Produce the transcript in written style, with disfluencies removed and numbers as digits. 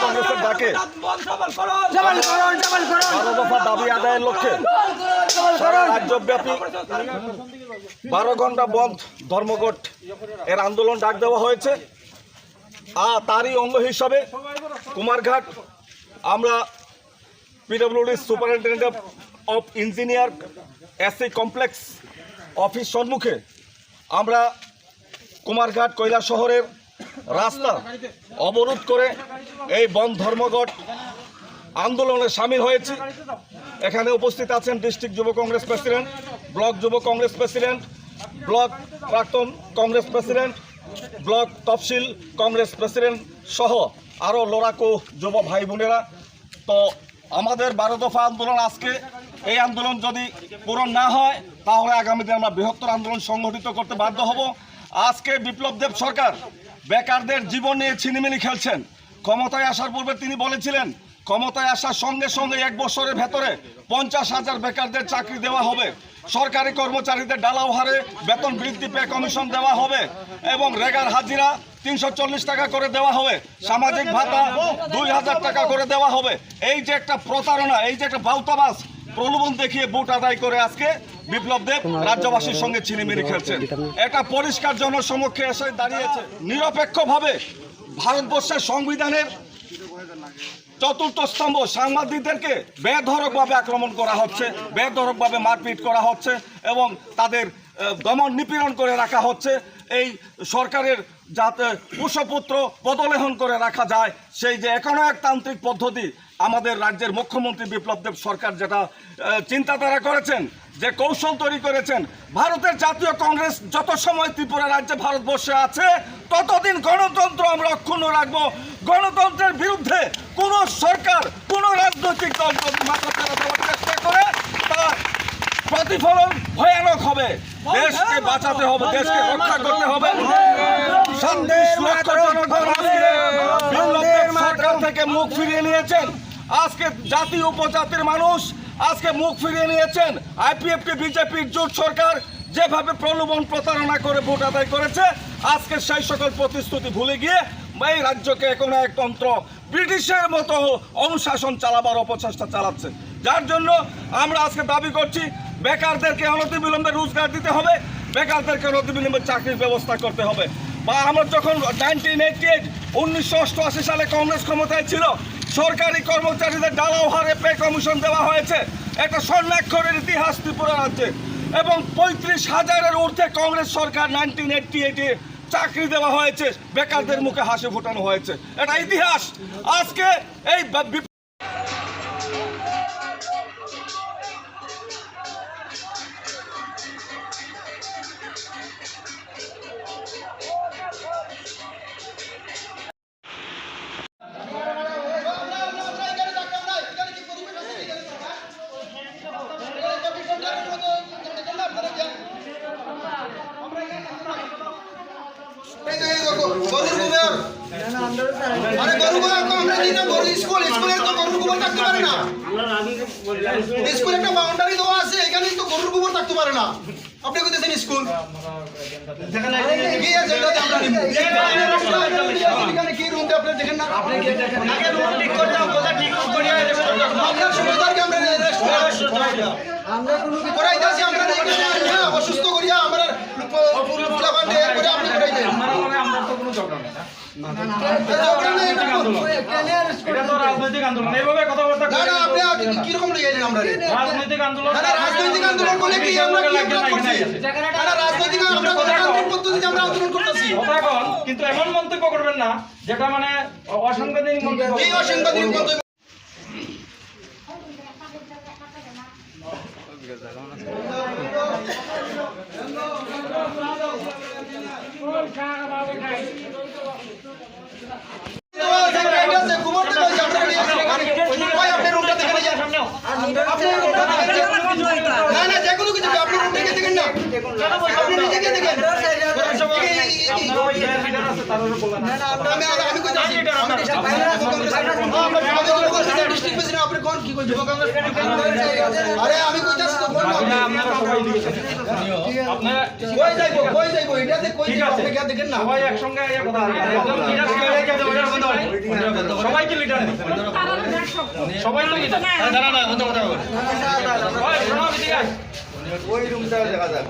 কংগ্রেসের ডাকে 12 দফা দাবি আদায়ের লক্ষ্যে সারা রাজ্যব্যাপী 12 ঘন্টা বন্ধ ধর্মঘট এর আন্দোলন ডাক দেওয়া হয়েছে। তারই অঙ্গ হিসাবে কুমারঘাট আমরা PWD superintendent of engineer SC complex office সম্মুখে আমরা কুমারঘাট কৈলা শহরের রাস্তা অবরোধ করে এই বন্ধ ধর্মঘট আন্দোলনে সামিল হয়েছি। এখানে উপস্থিত আছেন ডিস্ট্রিক্ট যুব কংগ্রেস প্রেসিডেন্ট, ব্লক যুব কংগ্রেস প্রেসিডেন্ট, ব্লক প্রাক্তন কংগ্রেস প্রেসিডেন্ট, ব্লক তফসিল কংগ্রেস প্রেসিডেন্ট সহ আরও লড়াকু যুব ভাই বোনেরা। তো আমাদের 12 দফা আন্দোলন আজকে এই আন্দোলন যদি পূরণ না হয় তাহলে আগামী দিনে আমরা বৃহত্তর আন্দোলন সংগঠিত করতে বাধ্য হব। আজকে বিপ্লব দেব সরকার বেকারদের জীবন নিয়ে ছিনিমিনি খেলছেন। ক্ষমতায় আসার পূর্বে তিনি বলেছিলেন ক্ষমতায় আসার সঙ্গে সঙ্গে 1 বছরের ভেতরে 50,000 বেকারদের চাকরি দেওয়া হবে, সরকারি কর্মচারীদের ডালাও হারে বেতন বৃদ্ধি পে কমিশন দেওয়া হবে এবং রেগার হাজিরা 340 টাকা করে দেওয়া হবে, সামাজিক ভাতা 2000 টাকা করে দেওয়া হবে। এই যে একটা প্রতারণা, এই যে একটা বাউতাবাজ প্রলোভন দেখিয়ে ভোট আদায় করে আজকে বিপ্লব দেব রাজ্যবাসীর সঙ্গে ছিনিমিনি খেলছেন। এটা পরিষ্কার জনসমক্ষে এসে দাঁড়িয়েছে। নিরপেক্ষভাবে ভারতবর্ষের সংবিধানের 4র্থ স্তম্ভ সাংবাদিকদেরকে বেধড়কভাবে আক্রমণ করা হচ্ছে, বেধড়কভাবে মারপিট করা হচ্ছে এবং তাদের দমন নিপীড়ন করে রাখা হচ্ছে। এই সরকারের যাতে পুষ্পপুত্র পদলেহন করে রাখা যায় সেই যে একতান্ত্রিক পদ্ধতি আমাদের রাজ্যের মুখ্যমন্ত্রী বিপ্লব দেব সরকার যেটা চিন্তাধারা করেছেন, যে কৌশল তৈরি করেছেন, ভারতের জাতীয় কংগ্রেস যত সময় ত্রিপুরা রাজ্যে ভারতবর্ষে আছে ততদিন গণতন্ত্র আমরা অক্ষুণ্ণ রাখবো। গণতন্ত্রের বিরুদ্ধে কোনো সরকার, কোনো রাজনৈতিক দল যদি মাথা ফেরা দেওয়ার চেষ্টা করে তার প্রতিফলন ভয়ানক হবে। দেশকে বাঁচাতে হবে, দেশকে রক্ষা করতে হবে। 37 লক্ষ জনগণ সরকার থেকে মুখ ফিরিয়ে নিয়েছেন। আজকে জাতি উপজাতির মানুষ আজকে মুখ ফিরিয়ে নিয়েছেন। আইপিএফটি বিজেপির জোট সরকার যেভাবে প্রলোভন প্রতারণা করে ভোট আদায় করেছে, আজকে সেই সকল প্রতিশ্রুতি ভুলে গিয়ে এই রাজ্যকে একতন্ত্র ব্রিটিশের মতো অনুশাসন চালাবার অপচেষ্টা চালাচ্ছে। যার জন্য আমরা আজকে দাবি করছি বেকারদেরকে অনতিবিলম্বে রোজগার দিতে হবে, বেকারদেরকে অনতিবিলম্বে চাকরির ব্যবস্থা করতে হবে। বা আমরা যখন 1988 সালে কংগ্রেস ক্ষমতায় ছিল, সরকারি কর্মচারীদের ডালাও হারে পে কমিশন দেওয়া হয়েছে, একটা স্বর্ণাক্ষরের ইতিহাস ত্রিপুরা রাজ্যে, এবং 35,000-এর ঊর্ধ্বে কংগ্রেস সরকার 1988-এ চাকরি দেওয়া হয়েছে, বেকারদের মুখে হাসি ফোটানো হয়েছে, এটা ইতিহাস। আজকে এই স্কুল একটা বাউন্ডারি দেওয়া আছে, এখানে তো গরুর গোবর থাকতে পারে না। আপনি কইতেছেন স্কুল কি এজেন্ডাতে আমরা নিব? এখানে কি রুমতে আপনি দেখেন না, আপনি কি দেখেন আগে রুম ঠিক করে দাও, কথা ঠিক করে আপনার সুবিধাকে আমরা আমরা কোনো করাইতাছি, আমরা এখানে অসুস্থ করিয়া আমরা পুরো বান্ডে করে আপনি করাই দেন। আমরা তো কোনো দরকার না। এটা তো রাজনৈতিক আন্দোলন, এইভাবে কথাবার্তা না না আপনি কি রকম লইলেন? আমরা রাজনৈতিক আন্দোলন, না রাজনৈতিক আন্দোলন বলে কি আমরা কি করছি? না রাজনৈতিক আমরা গণতান্ত্রিক পদ্ধতিতে আমরা আন্দোলন করতেছি, কিন্তু এমন মন্তব্য করবেন না যেটা মানে অসাংবিধানিক মন্তব্য। এই অসাংবিধানিক মন্তব্য না না যেগুলো কিছু আপনি দেখেন না, আপনি নিজেকে দেখেন। আমি কইতাছি ডিস্ট্রিক্ট প্রেসিডেন্ট আপনি কোন কি কই যুব কংগ্রেস আরে আমি কইতাছি তো কোন আপনারা কই যাইবো এটাতে কই যাইবো আপনি কি দেখেন না সবাই একসঙ্গে আইয়া কথা সবাই কি লিডার সবাই তো লিডার দাঁড়া না বন্ধ কথা বল ওই শোনো এদিকে আয়। ওই রুমটা দেখা যাবে